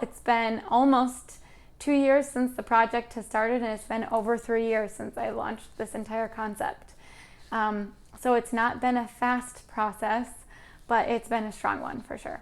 It's been almost 2 years since the project has started, and it's been over 3 years since I launched this entire concept. So it's not been a fast process, but it's been a strong one for sure.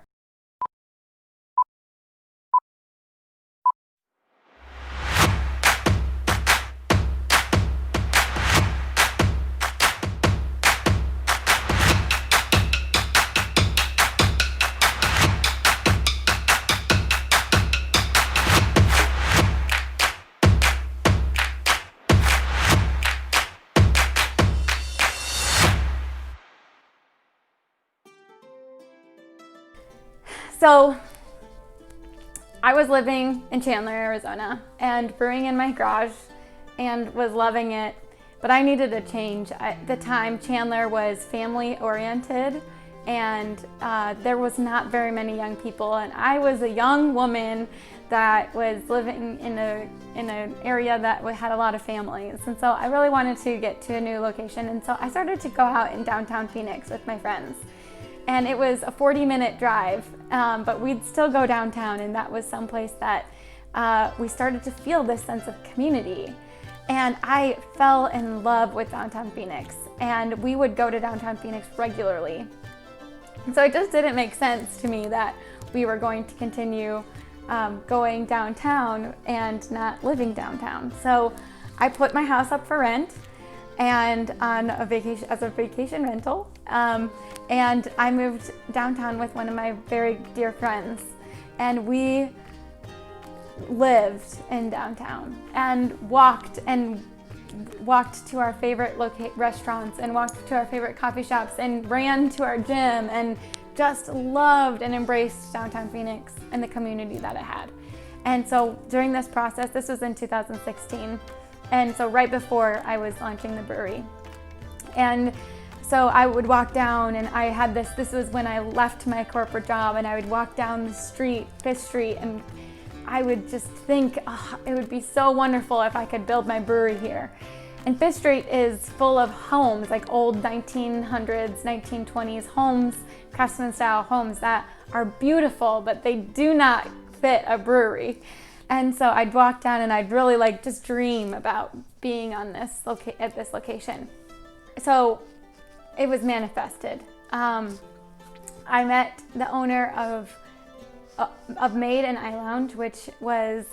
So I was living in Chandler, Arizona, and brewing in my garage and was loving it, but I needed a change. At the time, Chandler was family oriented, and there was not very many young people, and I was a young woman that was living in an area that had a lot of families, and so I really wanted to get to a new location, and so I started to go out in downtown Phoenix with my friends. And it was a 40-minute drive, but we'd still go downtown, and that was someplace that we started to feel this sense of community. And I fell in love with downtown Phoenix, and we would go to downtown Phoenix regularly. And so it just didn't make sense to me that we were going to continue going downtown and not living downtown. So I put my house up for rent and on a vacation, as a vacation rental. And I moved downtown with one of my very dear friends, and we lived in downtown and walked to our favorite restaurants and walked to our favorite coffee shops and ran to our gym and just loved and embraced downtown Phoenix and the community that it had. And so during this process, this was in 2016, and so right before I was launching the brewery. And so I would walk down, and I had this was when I left my corporate job, and I would walk down the street, Fifth Street, and I would just think, oh, it would be so wonderful if I could build my brewery here. And Fifth Street is full of homes, like old 1900s, 1920s homes, craftsman style homes that are beautiful, but they do not fit a brewery. And so I'd walk down and I'd really just dream about being on at this location. So it was manifested. I met the owner of Made and I Lounge, which was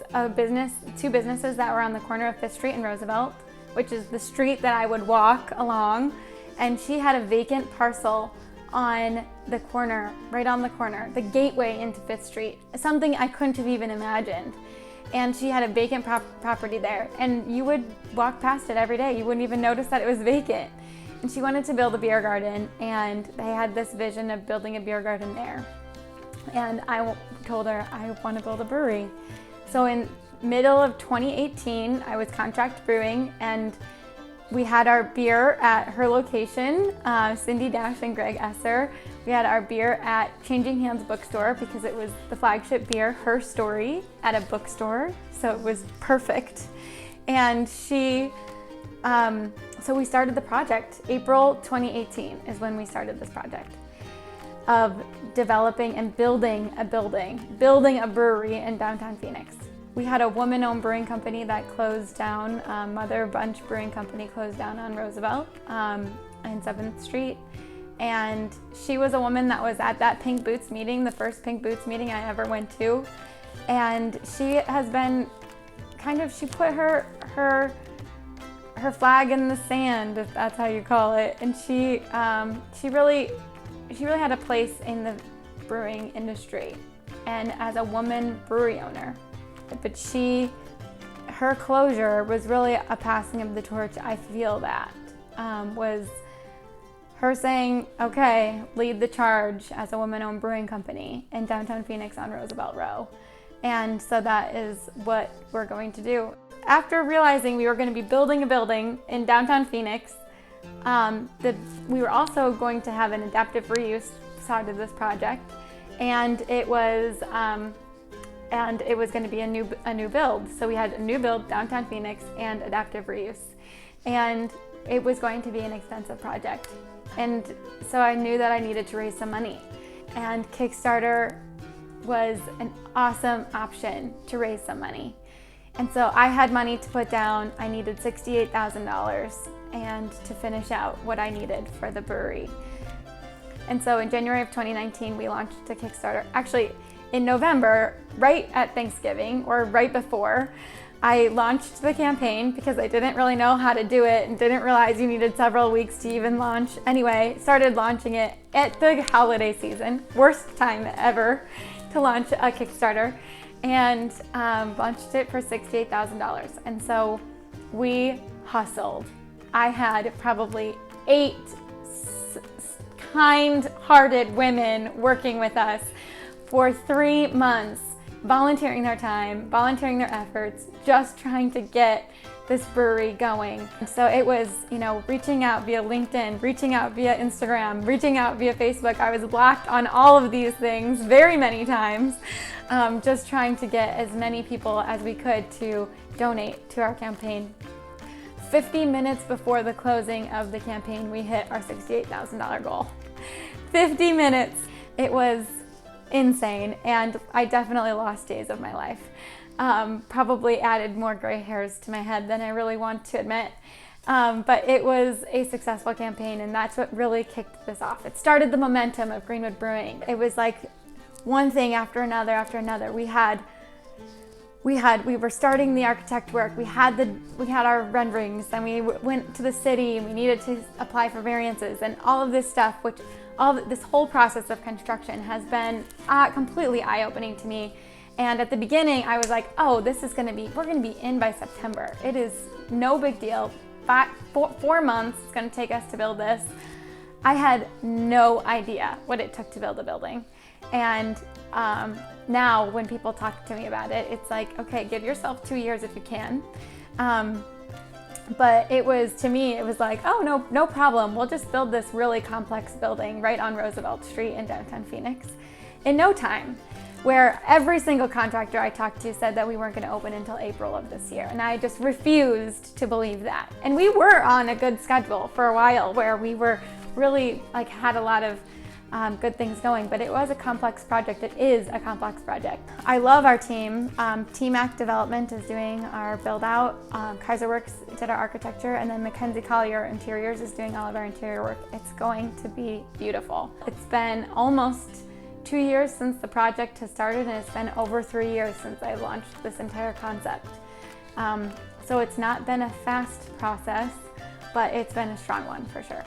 two businesses that were on the corner of Fifth Street and Roosevelt, which is the street that I would walk along. And she had a vacant parcel on the corner, right on the corner, the gateway into Fifth Street, something I couldn't have even imagined. And she had a vacant property there, and you would walk past it every day. You wouldn't even notice that it was vacant. And she wanted to build a beer garden, and they had this vision of building a beer garden there. And I told her I want to build a brewery. So in middle of 2018, I was contract brewing, and we had our beer at her location, Cindy Dash and Greg Esser. We had our beer at Changing Hands Bookstore because it was the flagship beer, Her Story, at a bookstore. So it was perfect. And so we started the project. April 2018 is when we started this project of developing and building a brewery in downtown Phoenix. We had a woman-owned brewing company that closed down. Mother Bunch Brewing Company closed down on Roosevelt and 7th Street. And she was a woman that was at that Pink Boots meeting, the first Pink Boots meeting I ever went to. And she has been she put her flag in the sand, if that's how you call it. And she really had a place in the brewing industry and as a woman brewery owner. But her closure was really a passing of the torch. I feel that was her saying, okay, lead the charge as a woman-owned brewing company in downtown Phoenix on Roosevelt Row. And so that is what we're going to do. After realizing we were going to be building a building in downtown Phoenix, we were also going to have an adaptive reuse side of this project, and it was going to be a new build. So we had a new build downtown Phoenix and adaptive reuse, and it was going to be an expensive project. And so I knew that I needed to raise some money, and Kickstarter was an awesome option to raise some money. And so I had money to put down. I needed $68,000 and to finish out what I needed for the brewery. And so in January of 2019, we launched a Kickstarter. Actually, in November, right at Thanksgiving, or right before, I launched the campaign because I didn't really know how to do it and didn't realize you needed several weeks to even launch. Anyway, started launching it at the holiday season, worst time ever to launch a Kickstarter, and launched it for $68,000. And so we hustled. I had probably 8 kind-hearted women working with us for 3 months, volunteering their time, volunteering their efforts, just trying to get this brewery going. So it was, reaching out via LinkedIn, reaching out via Instagram, reaching out via Facebook. I was blocked on all of these things very many times, just trying to get as many people as we could to donate to our campaign. 50 minutes before the closing of the campaign, we hit our $68,000 goal. 50 minutes. It was insane, and I definitely lost days of my life. Probably added more gray hairs to my head than I really want to admit. But it was a successful campaign, and that's what really kicked this off. It started the momentum of Greenwood Brewing. It was like one thing after another after another. We were starting the architect work. We had our renderings, and we went to the city, and we needed to apply for variances, and all of this stuff, this whole process of construction has been completely eye-opening to me. And at the beginning, I was like, oh, we're gonna be in by September. It is no big deal. 4 months it's gonna take us to build this. I had no idea what it took to build a building. And now when people talk to me about it, it's like, okay, give yourself 2 years if you can. But to me, it was like, oh, no problem. We'll just build this really complex building right on Roosevelt Street in downtown Phoenix in no time, where every single contractor I talked to said that we weren't gonna open until April of this year. And I just refused to believe that. And we were on a good schedule for a while, where we were really had a lot of good things going, but it was a complex project. It is a complex project. I love our team. Team Act Development is doing our build out. Kaiserworks did our architecture, and then Mackenzie Collier Interiors is doing all of our interior work. It's going to be beautiful. It's been almost 2 years since the project has started, and it's been over 3 years since I launched this entire concept. So it's not been a fast process, but it's been a strong one for sure.